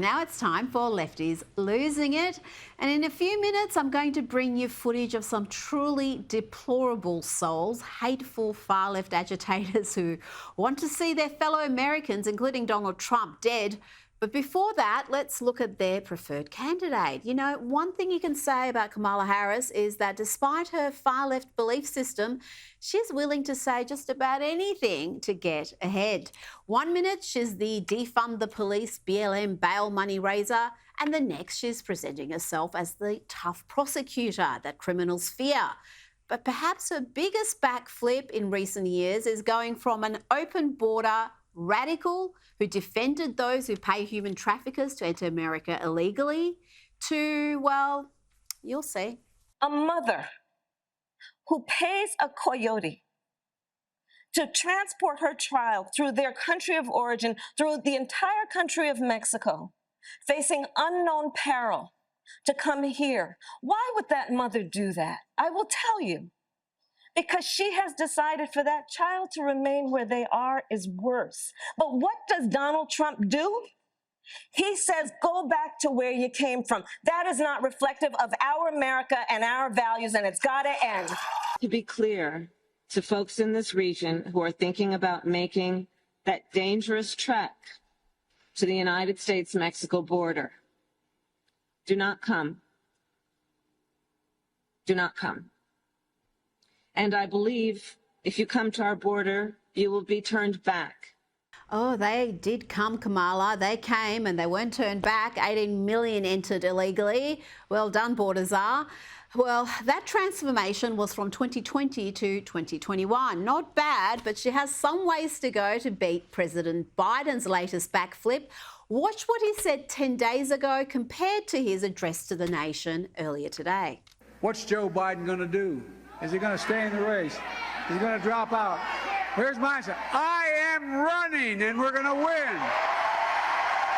Now it's time for Lefties Losing It. And in a few minutes, I'm going to bring you footage of some truly deplorable souls, hateful far-left agitators who want to see their fellow Americans, including Donald Trump, dead. But before that, let's look at their preferred candidate. You know, one thing you can say about Kamala Harris is that despite her far-left belief system, she's willing to say just about anything to get ahead. 1 minute, she's the defund the police BLM bail money raiser, and the next she's presenting herself as the tough prosecutor that criminals fear. But perhaps her biggest backflip in recent years is going from an open border radical who defended those who pay human traffickers to enter America illegally to, well, you'll see. A mother who pays a coyote to transport her child through their country of origin, through the entire country of Mexico, facing unknown peril to come here. Why would that mother do that? I will tell you. Because she has decided for that child to remain where they are is worse. But what does Donald Trump do? He says, go back to where you came from. That is not reflective of our America and our values, and it's got to end. To be clear to folks in this region who are thinking about making that dangerous trek to the United States-Mexico border, do not come. Do not come. And I believe if you come to our border, you will be turned back. Oh, they did come, Kamala. They came and they weren't turned back. 18 million entered illegally. Well done, Border Czar. Well, that transformation was from 2020 to 2021. Not bad, but she has some ways to go to beat President Biden's latest backflip. Watch what he said 10 days ago compared to his address to the nation earlier today. What's Joe Biden going to do? Is he going to stay in the race? Is he going to drop out? Here's my answer. I am running, and we're going to win.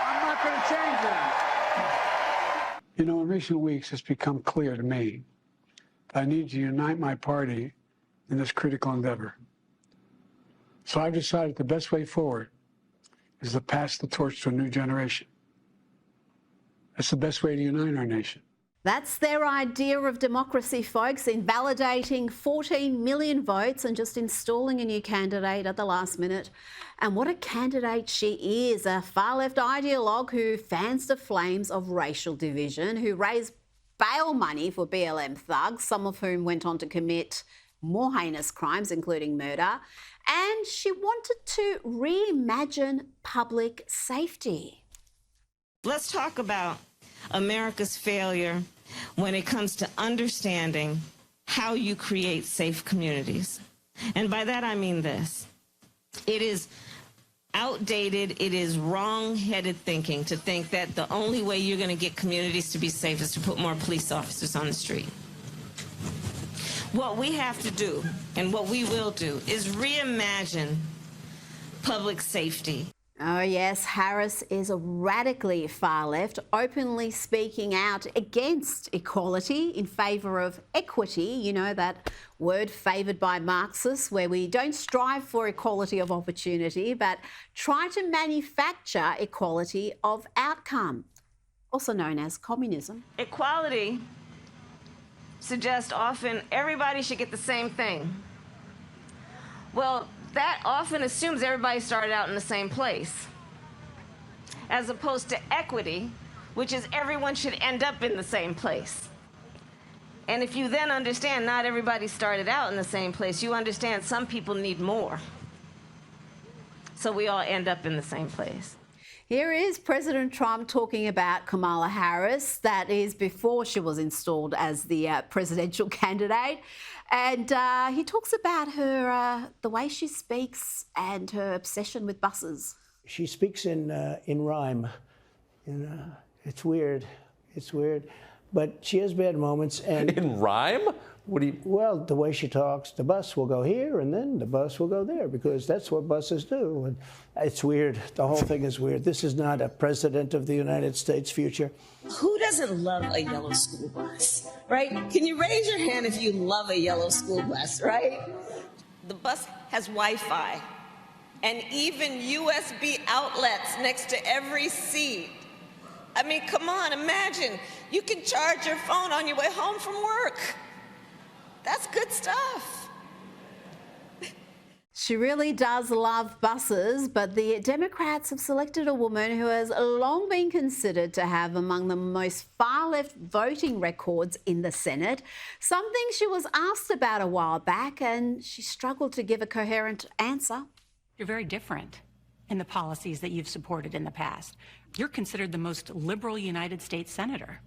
I'm not going to change that. You know, in recent weeks, it's become clear to me that I need to unite my party in this critical endeavor. So I've decided the best way forward is to pass the torch to a new generation. That's the best way to unite our nation. That's their idea of democracy, folks, invalidating 14 million votes and just installing a new candidate at the last minute. And what a candidate she is, a far-left ideologue who fans the flames of racial division, who raised bail money for BLM thugs, some of whom went on to commit more heinous crimes, including murder. And she wanted to reimagine public safety. Let's talk about America's failure when it comes to understanding how you create safe communities. And by that I mean this. It is outdated, it is wrong-headed thinking to think that the only way you're going to get communities to be safe is to put more police officers on the street. What we have to do, and what we will do, is reimagine public safety. Oh yes, Harris is a radically far left, openly speaking out against equality in favour of equity, you know, that word favoured by Marxists, where we don't strive for equality of opportunity, but try to manufacture equality of outcome, also known as communism. Equality suggests often everybody should get the same thing. Well, that often assumes everybody started out in the same place, as opposed to equity, which is everyone should end up in the same place. And if you then understand not everybody started out in the same place, you understand some people need more. So we all end up in the same place. Here is President Trump talking about Kamala Harris. That is before she was installed as the presidential candidate. And he talks about her, the way she speaks and her obsession with buses. She speaks in rhyme. It's weird. It's weird. But she has bad moments. And in rhyme? What do you... Well, the way she talks, the bus will go here and then the bus will go there because that's what buses do. And it's weird. The whole thing is weird. This is not a president of the United States future. Who doesn't love a yellow school bus, right? Can you raise your hand if you love a yellow school bus, right? The bus has Wi-Fi and even USB outlets next to every seat. I mean, come on, imagine. You can charge your phone on your way home from work. That's good stuff. She really does love buses, but the Democrats have selected a woman who has long been considered to have among the most far-left voting records in the Senate, something she was asked about a while back and she struggled to give a coherent answer. You're very different in the policies that you've supported in the past. You're considered the most liberal United States senator.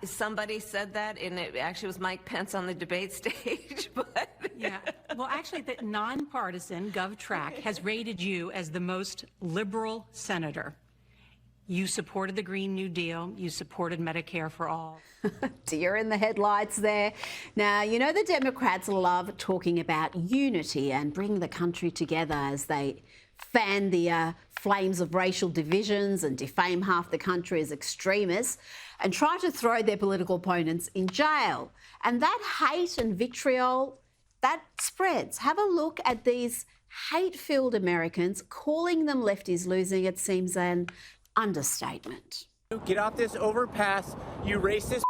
Somebody said that, and it actually was Mike Pence on the debate stage. But Yeah. Well, actually, the nonpartisan GovTrack has rated you as the most liberal senator. You supported the Green New Deal. You supported Medicare for all. Deer in the headlights there. Now, you know the Democrats love talking about unity and bringing the country together as they fan the flames of racial divisions and defame half the country as extremists and try to throw their political opponents in jail. And that hate and vitriol, that spreads. Have a look at these hate-filled Americans. Calling them lefties losing it seems an understatement. Get off this overpass, you racist.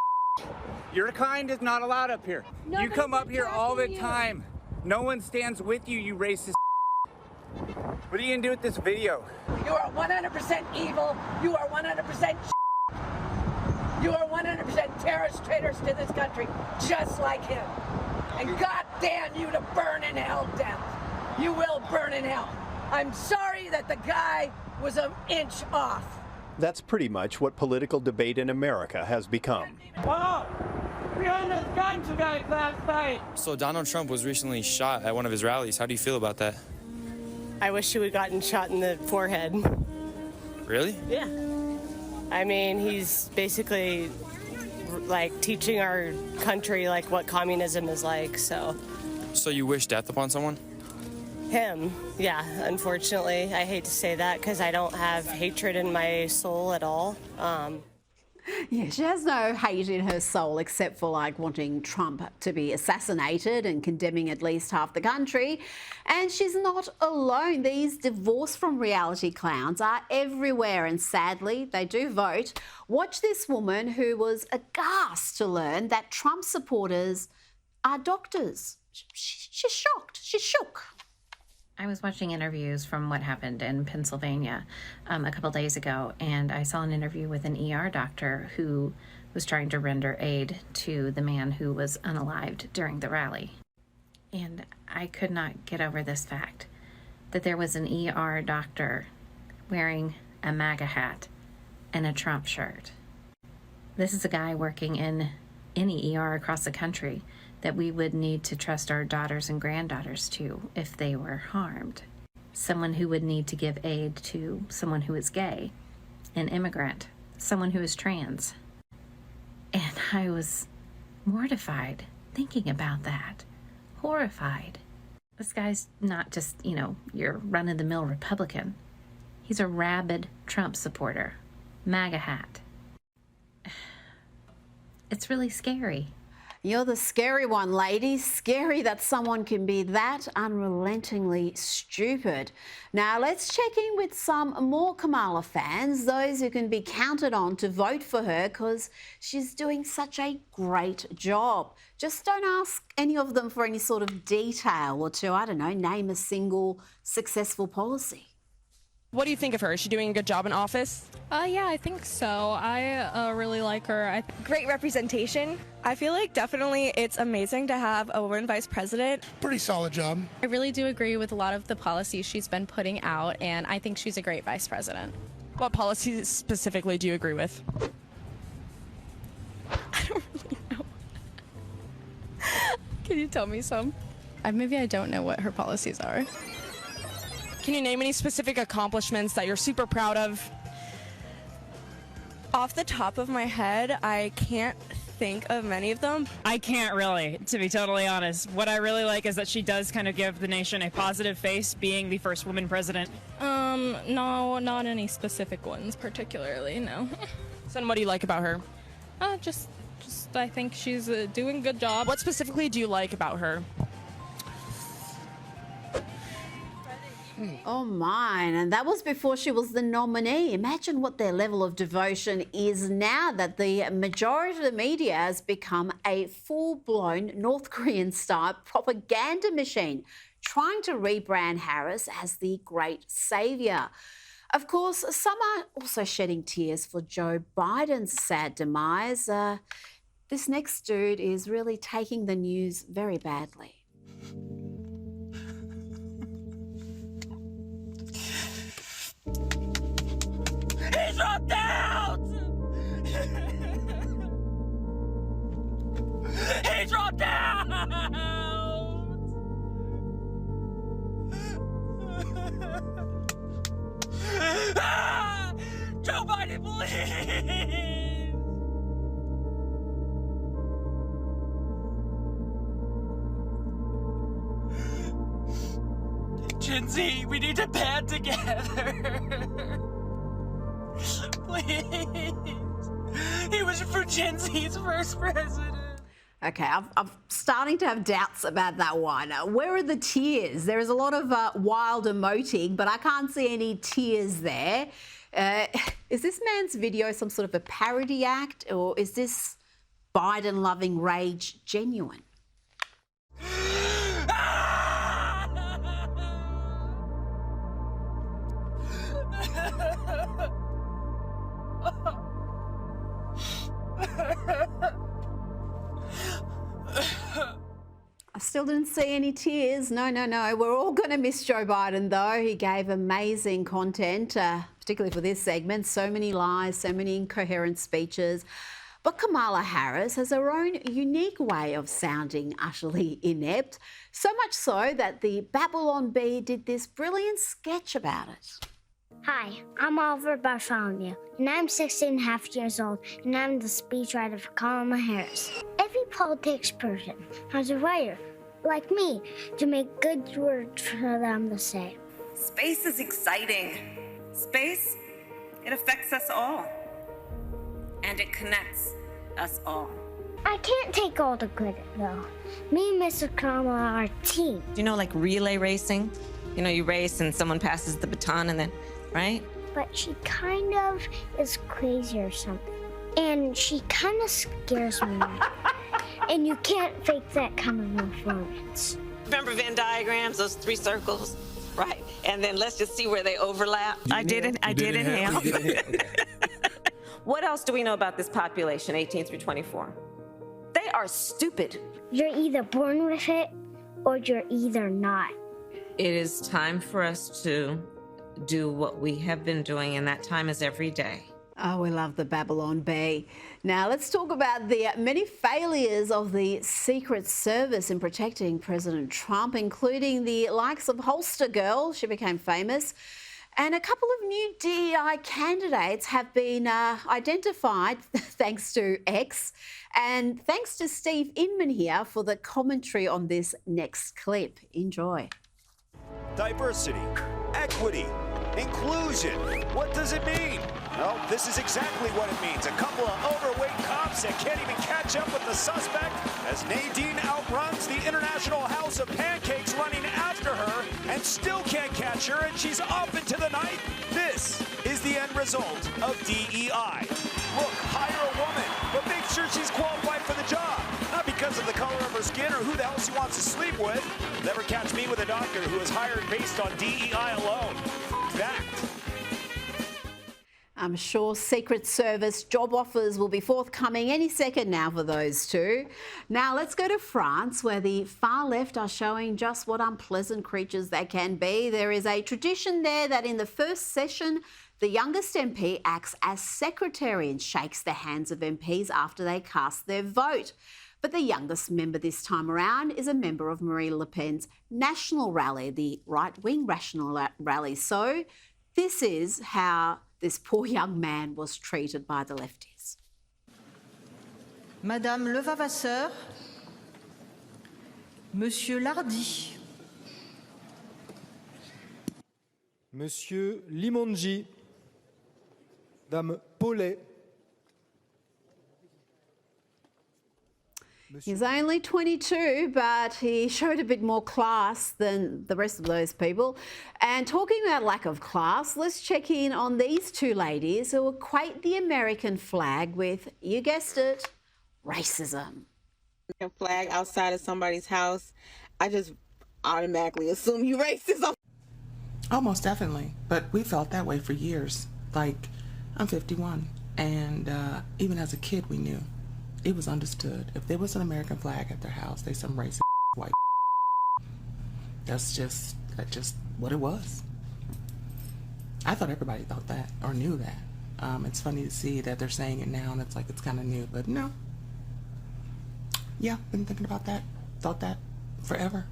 Your kind is not allowed up here. You come up here all the time. No one stands with you, you racist. What are you gonna do with this video? You are 100% evil. You are 100% You are 100% terrorist traitors to this country, just like him. And God damn you to burn in hell down. You will burn in hell. I'm sorry that the guy was an inch off. That's pretty much what political debate in America has become. We almost got you guys last night. So Donald Trump was recently shot at one of his rallies. How do you feel about that? I wish he would have gotten shot in the forehead. Really? Yeah. I mean, he's basically like teaching our country like what communism is like, so. So you wish death upon someone? Him, yeah, unfortunately. I hate to say that because I don't have hatred in my soul at all. Yeah, she has no hate in her soul except for like wanting Trump to be assassinated and condemning at least half the country. And she's not alone. These divorce from reality clowns are everywhere and sadly they do vote. Watch this woman who was aghast to learn that Trump supporters are doctors. She's shocked. She's shook. I was watching interviews from what happened in Pennsylvania a couple days ago, and I saw an interview with an ER doctor who was trying to render aid to the man who was unalived during the rally. And I could not get over this fact, that there was an ER doctor wearing a MAGA hat and a Trump shirt. This is a guy working in any ER across the country that we would need to trust our daughters and granddaughters to if they were harmed. Someone who would need to give aid to someone who is gay, an immigrant, someone who is trans. And I was mortified thinking about that, horrified. This guy's not just, your run-of-the-mill Republican. He's a rabid Trump supporter, MAGA hat. It's really scary. You're the scary one, ladies. Scary that someone can be that unrelentingly stupid. Now, let's check in with some more Kamala fans, those who can be counted on to vote for her because she's doing such a great job. Just don't ask any of them for any sort of detail or to, I don't know, name a single successful policy. What do you think of her? Is she doing a good job in office? Yeah, I think so. I really like her. Great representation. I feel like definitely it's amazing to have a woman vice president. Pretty solid job. I really do agree with a lot of the policies she's been putting out, and I think she's a great vice president. What policies specifically do you agree with? I don't really know. Can you tell me some? Maybe I don't know what her policies are. Can you name any specific accomplishments that you're super proud of? Off the top of my head, I can't think of many of them. I can't really, to be totally honest. What I really like is that she does kind of give the nation a positive face, being the first woman president. No, not any specific ones particularly, no. So then what do you like about her? Just I think she's doing a good job. What specifically do you like about her? Oh, mine. And that was before she was the nominee. Imagine what their level of devotion is now that the majority of the media has become a full-blown North Korean-style propaganda machine, trying to rebrand Harris as the great saviour. Of course, some are also shedding tears for Joe Biden's sad demise. This next dude is really taking the news very badly. He dropped out! He dropped out! Ah! Joe Biden, please! Gen Z, we need to band together. Please. He was for Gen Z's first president. Okay, I'm starting to have doubts about that one. Where are the tears? There is a lot of wild emoting, but I can't see any tears there. Is this man's video some sort of a parody act, or is this Biden-loving rage genuine? I still didn't see any tears. No. We're all going to miss Joe Biden, though. He gave amazing content, particularly for this segment. So many lies, so many incoherent speeches. But Kamala Harris has her own unique way of sounding utterly inept, so much so that the Babylon Bee did this brilliant sketch about it. Hi, I'm Oliver Bartholomew, and I'm 16 and a half years old, and I'm the speechwriter for Kamala Harris. Every politics person has a writer, like me, to make good words for them to say. Space is exciting. Space, it affects us all. And it connects us all. I can't take all the credit, though. Me and Mr. Kamala are a team. Do you know, like relay racing? You know, you race and someone passes the baton and then, right? But she kind of is crazy or something. And she kind of scares me. And you can't fake that kind of influence. Remember Venn diagrams, those 3 circles? Right. And then let's just see where they overlap. I did inhale. What else do we know about this population, 18 through 24? They are stupid. You're either born with it or you're either not. It is time for us to do what we have been doing, and that time is every day. Oh, we love the Babylon Bee. Now, let's talk about the many failures of the Secret Service in protecting President Trump, including the likes of Holster Girl. She became famous. And a couple of new DEI candidates have been identified, thanks to X, and thanks to Steve Inman here for the commentary on this next clip. Enjoy. Diversity, equity, inclusion. What does it mean? Well, this is exactly what it means. A couple of overweight cops that can't even catch up with the suspect as Nadine outruns the International House of Pancakes running after her and still can't catch her, and she's off into the night. This is the end result of DEI. Look, hire a woman, but make sure she's qualified for the job. Not because of the color of her skin or who the hell she wants to sleep with. Never catch me with a doctor who is hired based on DEI alone. Fact. I'm sure Secret Service job offers will be forthcoming any second now for those two. Now let's go to France, where the far left are showing just what unpleasant creatures they can be. There is a tradition there that in the first session, the youngest MP acts as secretary and shakes the hands of MPs after they cast their vote. But the youngest member this time around is a member of Marine Le Pen's national rally, the right-wing national rally. So this is how this poor young man was treated by the lefties. Madame Levavasseur, Monsieur Lardy, Monsieur Limongi, Dame Paulet, He's only 22, but he showed a bit more class than the rest of those people. And talking about lack of class, let's check in on these two ladies who equate the American flag with, you guessed it, racism. Flag outside of somebody's house, I just automatically assume you racist. Oh, most definitely. But we felt that way for years. Like, I'm 51, and even as a kid, we knew. It was understood. If there was an American flag at their house, they some racist white. That's just what it was. I thought everybody thought that or knew that. It's funny to see that they're saying it now, and it's like it's kind of new, but no. Yeah, been thinking about that, thought that forever.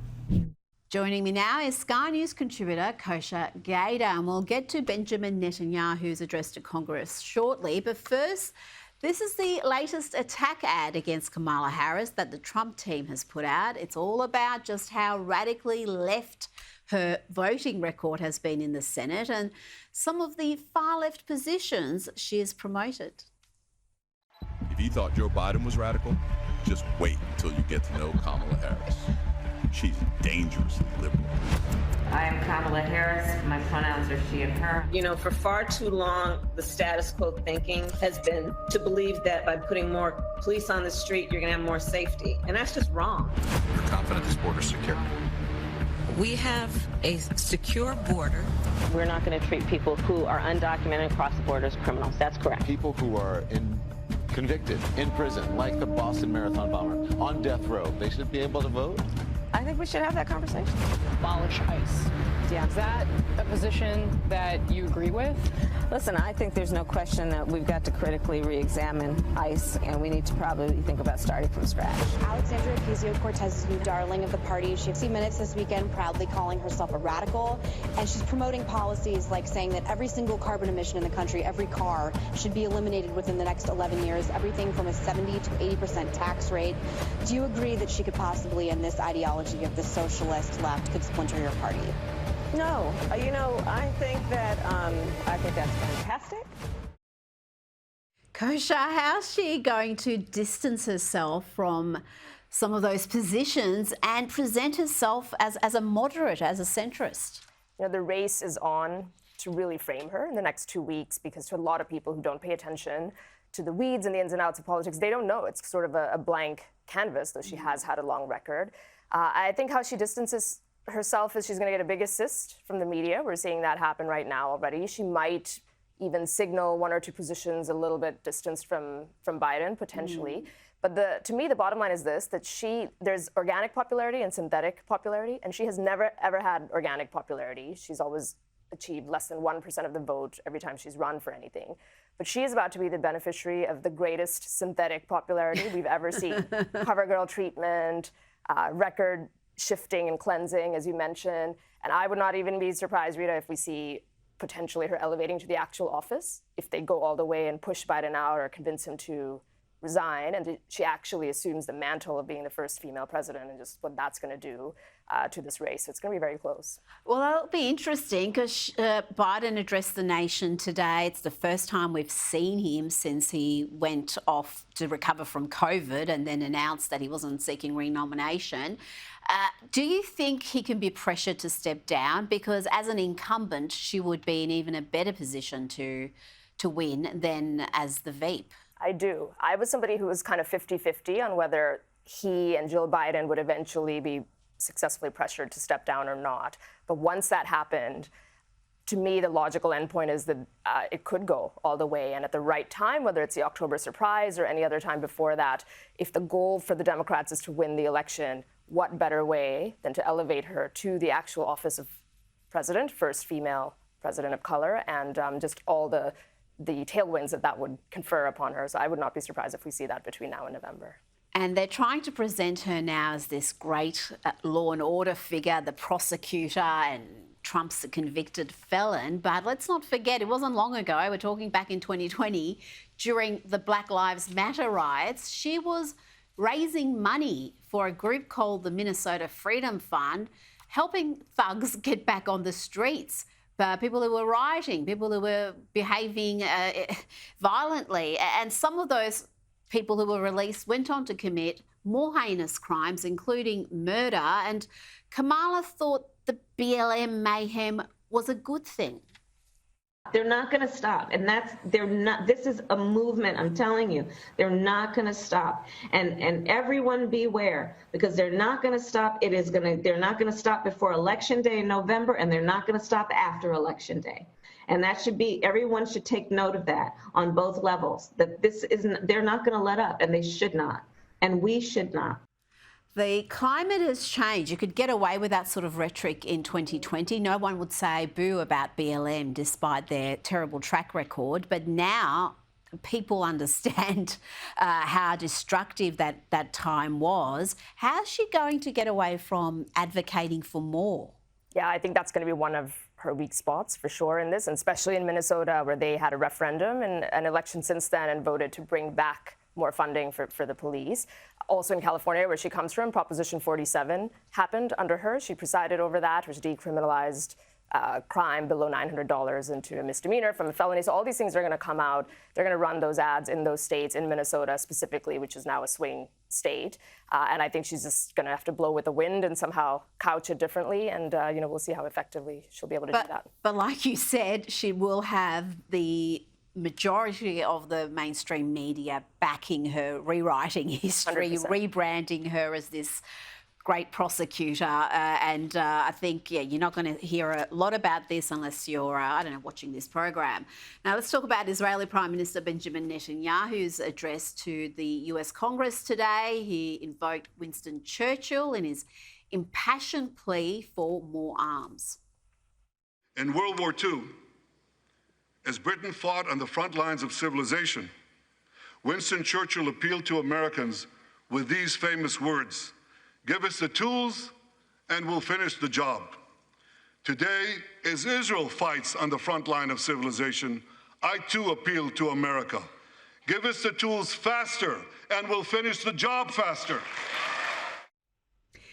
Joining me now is Sky News contributor Kosha Gader, and we'll get to Benjamin Netanyahu's address to Congress shortly. But first, this is the latest attack ad against Kamala Harris that the Trump team has put out. It's all about just how radically left her voting record has been in the Senate and some of the far left positions she has promoted. If you thought Joe Biden was radical, just wait until you get to know Kamala Harris. She's dangerously liberal. I am Kamala Harris. My pronouns are she and her. You know, for far too long, the status quo thinking has been to believe that by putting more police on the street, you're going to have more safety. And that's just wrong. You're confident this border's secure? We have a secure border. We're not going to treat people who are undocumented across the border as criminals. That's correct. People who are convicted in prison, like the Boston Marathon bomber, on death row, they should be able to vote? I think we should have that conversation. Abolish ICE. Yeah. Is that a position that you agree with? Listen, I think there's no question that we've got to critically re-examine ICE, and we need to probably think about starting from scratch. Alexandria Ocasio-Cortez's new darling of the party. She 60 Minutes this weekend proudly calling herself a radical, and she's promoting policies like saying that every single carbon emission in the country, every car, should be eliminated within the next 11 years, everything from a 70 to 80% tax rate. Do you agree that she could possibly, in this ideology of the socialist left, could splinter your party? No, you know, I think that's fantastic. Kosha, how's she going to distance herself from some of those positions and present herself as a moderate, as a centrist? You know, the race is on to really frame her in the next 2 weeks, because to a lot of people who don't pay attention to the weeds and the ins and outs of politics, they don't know. It's sort of a blank canvas, though she has had a long record. I think how she distances herself is she's going to get a big assist from the media. We're seeing that happen right now already. She might even signal one or two positions a little bit distanced from Biden, potentially. But to me, the bottom line is this, that there's organic popularity and synthetic popularity, and she has never, ever had organic popularity. She's always achieved less than 1% of the vote every time she's run for anything. But she is about to be the beneficiary of the greatest synthetic popularity we've ever seen. Cover girl treatment, record shifting and cleansing, as you mentioned. And I would not even be surprised, Rita, if we see potentially her elevating to the actual office, if they go all the way and push Biden out or convince him to resign, and she actually assumes the mantle of being the first female president, and just what that's going to do to this race. So it's going to be very close. Well, that'll be interesting, because Biden addressed the nation today. It's the first time we've seen him since he went off to recover from COVID and then announced that he wasn't seeking re-nomination. Do you think he can be pressured to step down? Because as an incumbent, she would be in even a better position to win than as the Veep. I do. I was somebody who was kind of 50-50 on whether he and Jill Biden would eventually be successfully pressured to step down or not. But once that happened, to me, the logical endpoint is that it could go all the way. And at the right time, whether it's the October surprise or any other time before that, if the goal for the Democrats is to win the election, what better way than to elevate her to the actual office of president, first female president of color, and just all the tailwinds that would confer upon her. So I would not be surprised if we see that between now and November. And they're trying to present her now as this great law and order figure, the prosecutor, and Trump's a convicted felon. But let's not forget, it wasn't long ago, we're talking back in 2020, during the Black Lives Matter riots, she was raising money for a group called the Minnesota Freedom Fund, helping thugs get back on the streets. People who were rioting, people who were behaving violently. And some of those people who were released went on to commit more heinous crimes, including murder. And Kamala thought the BLM mayhem was a good thing. They're not going to stop, and they're not. This is a movement. I'm telling you, they're not going to stop. And everyone beware, because they're not going to stop. They're not going to stop before Election Day in November, and they're not going to stop after Election Day. And that should be, everyone should take note of that on both levels. That this isn't. They're not going to let up, and they should not, and we should not. The climate has changed. You could get away with that sort of rhetoric in 2020. No one would say boo about BLM despite their terrible track record. But now people understand how destructive that time was. How's she going to get away from advocating for more? Yeah, I think that's going to be one of her weak spots for sure in this, and especially in Minnesota, where they had a referendum and an election since then and voted to bring back more funding for the police. Also in California, where she comes from, Proposition 47 happened under her. She presided over that, which decriminalized crime below $900 into a misdemeanor from a felony. So all these things are going to come out. They're going to run those ads in those states, in Minnesota specifically, which is now a swing state. And I think she's just going to have to blow with the wind and somehow couch it differently. And, we'll see how effectively she'll be able to do that. But like you said, she will have the majority of the mainstream media backing her, rewriting history, 100%. rebranding her as this great prosecutor. I think, you're not going to hear a lot about this unless you're, watching this program. Now, let's talk about Israeli Prime Minister Benjamin Netanyahu's address to the US Congress today. He invoked Winston Churchill in his impassioned plea for more arms. In World War II, as Britain fought on the front lines of civilization, Winston Churchill appealed to Americans with these famous words: "Give us the tools and we'll finish the job." Today, as Israel fights on the front line of civilization, I too appeal to America. Give us the tools faster and we'll finish the job faster.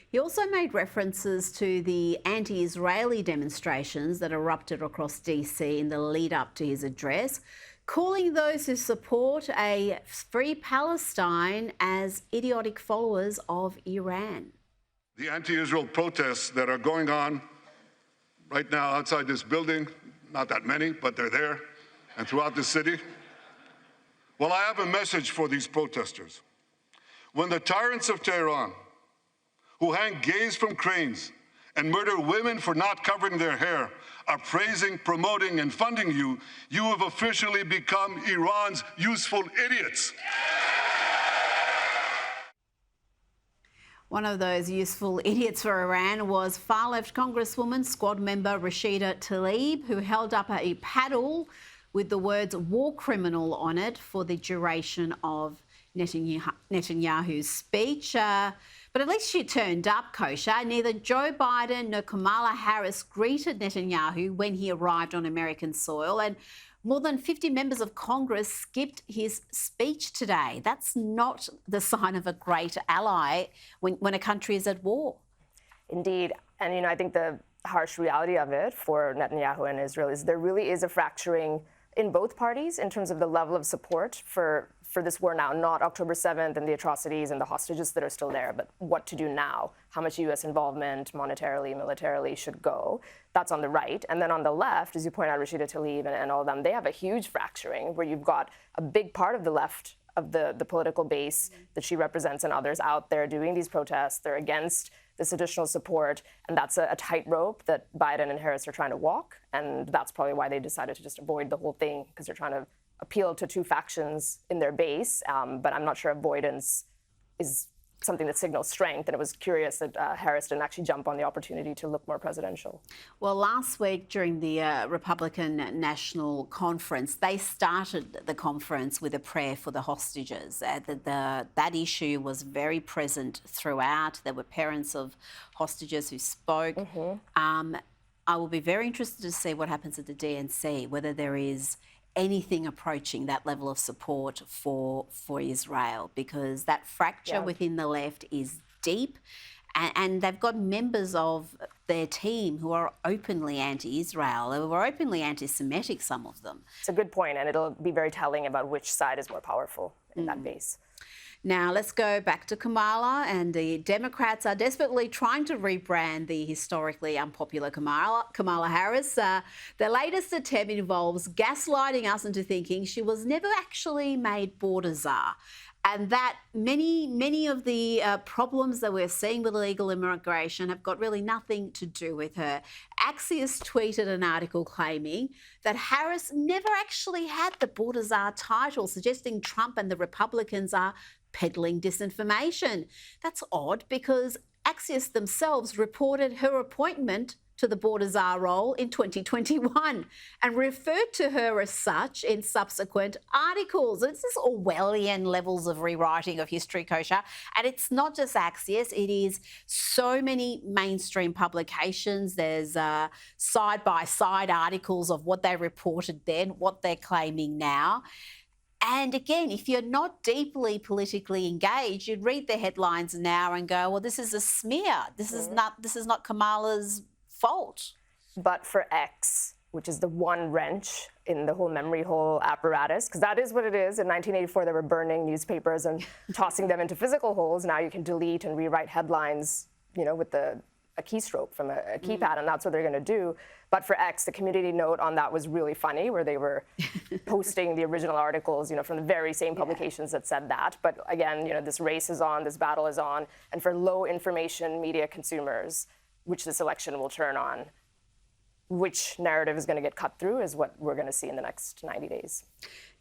He also made references to the anti-Israeli demonstrations that erupted across DC in the lead up to his address, calling those who support a free Palestine as idiotic followers of Iran. The anti-Israel protests that are going on right now outside this building, not that many, but they're there, and throughout the city. Well, I have a message for these protesters. When the tyrants of Tehran, who hang gays from cranes and murder women for not covering their hair, are praising, promoting, and funding you, you have officially become Iran's useful idiots. One of those useful idiots for Iran was far-left Congresswoman, squad member Rashida Tlaib, who held up a paddle with the words "war criminal" on it for the duration of Netanyahu's speech. But at least she turned up kosher. Neither Joe Biden nor Kamala Harris greeted Netanyahu when he arrived on American soil, and more than 50 members of Congress skipped his speech today. That's not the sign of a great ally when a country is at war. Indeed. And, I think the harsh reality of it for Netanyahu and Israel is there really is a fracturing in both parties in terms of the level of support for this war now, not October 7th and the atrocities and the hostages that are still there, but what to do now, how much U.S. involvement monetarily, militarily should go. That's on the right. And then on the left, as you point out, Rashida Tlaib and all of them, they have a huge fracturing where you've got a big part of the left of the political base that she represents and others out there doing these protests. They're against this additional support, and that's a tightrope that Biden and Harris are trying to walk, and that's probably why they decided to just avoid the whole thing, because they're trying to appeal to two factions in their base, but I'm not sure avoidance is something that signals strength, and it was curious that Harris didn't actually jump on the opportunity to look more presidential. Well, last week during the Republican National Conference, they started the conference with a prayer for the hostages. That issue was very present throughout. There were parents of hostages who spoke. I will be very interested to see what happens at the DNC, whether there is anything approaching that level of support for Israel, because that fracture within the left is deep, and they've got members of their team who are openly anti-Israel, who are openly anti-Semitic, some of them. It's a good point, and it'll be very telling about which side is more powerful in that base. Now, let's go back to Kamala, and the Democrats are desperately trying to rebrand the historically unpopular Kamala Harris. The latest attempt involves gaslighting us into thinking she was never actually made border czar, and that many of the problems that we're seeing with illegal immigration have got really nothing to do with her. Axios tweeted an article claiming that Harris never actually had the border czar title, suggesting Trump and the Republicans are peddling disinformation. That's odd because Axios themselves reported her appointment to the border czar role in 2021 and referred to her as such in subsequent articles. This is Orwellian levels of rewriting of history, Kosha. And it's not just Axios, it is so many mainstream publications. There's side-by-side articles of what they reported then, what they're claiming now. And again, if you're not deeply politically engaged, you'd read the headlines now and go, well, this is a smear. This is not Kamala's fault. But for X, which is the one wrench in the whole memory hole apparatus, because that is what it is. In 1984, they were burning newspapers and tossing them into physical holes. Now you can delete and rewrite headlines, with a keystroke from a keypad, and that's what they're going to do. But for X, the community note on that was really funny, where they were posting the original articles, from the very same publications that said that. But again, this race is on, this battle is on, and for low information media consumers, which this election will turn on, which narrative is going to get cut through is what we're going to see in the next 90 days.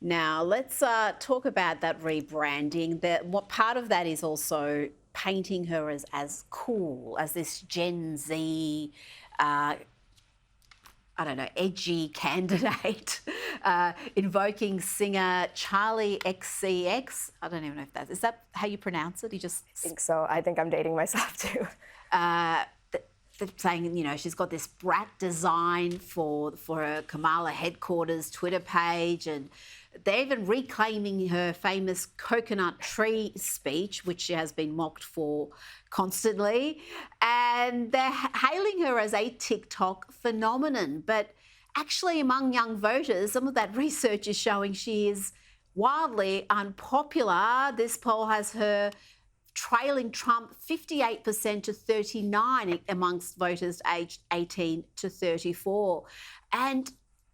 Now, let's talk about that rebranding. What part of that is also painting her as cool, as this Gen Z, edgy candidate, invoking singer Charlie XCX. I don't even know if is that how you pronounce it? I think so. I think I'm dating myself too. They're saying, she's got this brat design for her Kamala headquarters Twitter page, and they're even reclaiming her famous coconut tree speech, which she has been mocked for constantly. And they're hailing her as a TikTok phenomenon. But actually, among young voters, some of that research is showing she is wildly unpopular. This poll has her trailing Trump 58% to 39% amongst voters aged 18 to 34. And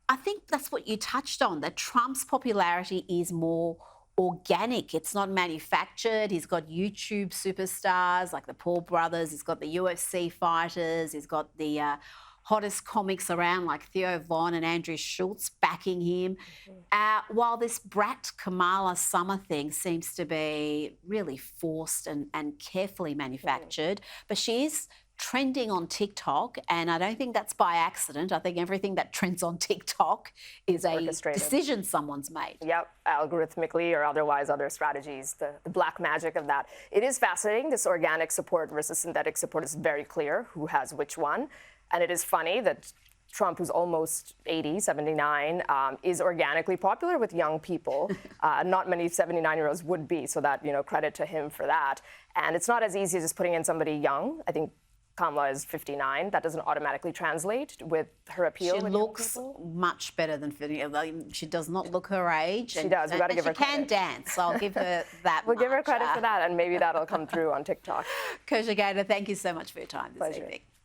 I think that's what you touched on, that Trump's popularity is more organic. It's not manufactured. He's got YouTube superstars like the Paul brothers. He's got the UFC fighters. He's got the hottest comics around like Theo Von and Andrew Schultz backing him. While this brat Kamala Summer thing seems to be really forced and carefully manufactured, but she is trending on TikTok, and I don't think that's by accident. I think everything that trends on TikTok is a decision someone's made. Yep, algorithmically or otherwise, other strategies, the black magic of that. It is fascinating. This organic support versus synthetic support is very clear who has which one. And it is funny that Trump, who's almost 80, 79, is organically popular with young people. Not many 79-year-olds would be, so that, credit to him for that. And it's not as easy as just putting in somebody young. I think Kamala is 59. That doesn't automatically translate with her appeal. She looks much better than 50. She does not look her age. She does. We got to give her credit. She can dance, so I'll give her that. We'll give her credit for that, and maybe that'll come through on TikTok. Kosha Gator, thank you so much for your time this evening.